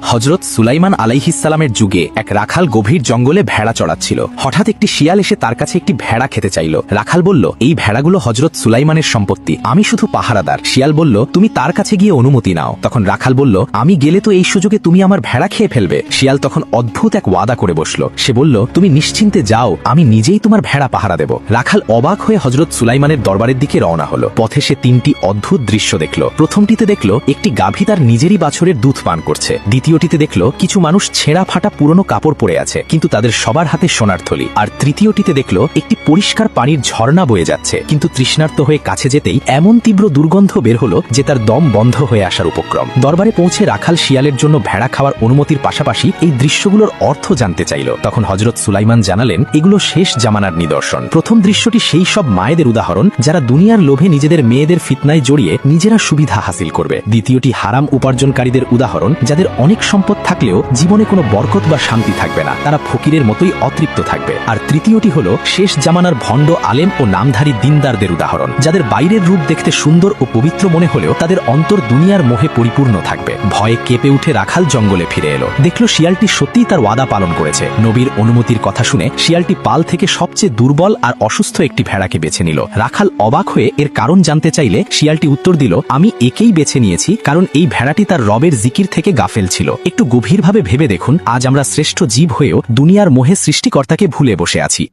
হযরত সুলাইমান আলাইহিসসালামের যুগে এক রাখাল গভীর জঙ্গলে ভেড়া চড়াচ্ছিল। হঠাৎ একটি শিয়াল এসে তার কাছে একটি ভেড়া খেতে চাইল। রাখাল বলল, এই ভেড়াগুলো হযরত সুলাইমানের সম্পত্তি, আমি শুধু পাহারাদার। শিয়াল বলল, তুমি তার কাছে গিয়ে অনুমতি নাও। তখন রাখাল বলল, আমি গেলে তো এই সুযোগে তুমি আমার ভেড়া খেয়ে ফেলবে। শিয়াল তখন অদ্ভুত এক ওয়াদা করে বসল। সে বলল, তুমি নিশ্চিন্তে যাও, আমি নিজেই তোমার ভেড়া পাহারা দেব। রাখাল অবাক হয়ে হযরত সুলাইমানের দরবারের দিকে রওনা হলো। পথে সে তিনটি অদ্ভুত দৃশ্য দেখল। প্রথমটিতে দেখল একটি গাভী তার নিজেরই বাছুরের দুধ পান করছে। দ্বিতীয়টিতে দেখল কিছু মানুষ ছেঁড়া ফাটা পুরনো কাপড় পরে আছে, কিন্তু তাদের সবার হাতে সোনার থলি। আর তৃতীয়টিতে দেখল একটি পরিষ্কার পানির ঝর্ণা বয়ে যাচ্ছে, কিন্তু তৃষ্ণার্ত হয়ে কাছে যেতেই এমন তীব্র দুর্গন্ধ বের হলো যে তার দম বন্ধ হয়ে আসার উপক্রম। দরবারে পৌঁছে রাখাল শিয়ালের জন্য ভেড়া খাওয়ার অনুমতির পাশাপাশি এই দৃশ্যগুলোর অর্থ জানতে চাইল। তখন হযরত সুলাইমান জানালেন, এগুলো শেষ জামানার নিদর্শন। প্রথম দৃশ্যটি সেই সব মায়েদের উদাহরণ যারা দুনিয়ার লোভে নিজেদের মেয়েদের ফিতনায় জড়িয়ে নিজেরা সুবিধা হাসিল করবে। দ্বিতীয়টি হারাম উপার্জনকারীদের উদাহরণ, যাদের অনেক সম্পদ থাকলেও জীবনে কোনো বরকত বা শান্তি থাকবে না, তারা ফকিরের মতোই অতৃপ্ত থাকবে। আর তৃতীয়টি হলো শেষ জামানার ভণ্ড আলেম ও নামধারী দিনদারদের উদাহরণ, যাদের বাইরের রূপ দেখতে সুন্দর ও পবিত্র মনে হলেও তাদের অন্তর দুনিয়ার মোহে পরিপূর্ণ থাকবে। ভয়ে কেঁপে উঠে রাখাল জঙ্গলে ফিরে এলো। দেখল শিয়ালটি সত্যিই তার ওয়াদা পালন করেছে। নবীর অনুমতির কথা শুনে শিয়ালটি পাল থেকে সবচেয়ে দুর্বল আর অসুস্থ একটি ভেড়াকে বেছে নিল। রাখাল অবাক হয়ে এর কারণ জানতে চাইলে শিয়ালটি উত্তর দিল, আমি একেই বেছে নিয়েছি কারণ এই ভেড়াটি তার রবের জিকির থেকে গাফেল ছিল। একটু গভীরভাবে ভেবে দেখুন, আজ আমরা শ্রেষ্ঠ জীব হয়েও দুনিয়ার মোহে সৃষ্টিকর্তাকে ভুলে বসে আছি।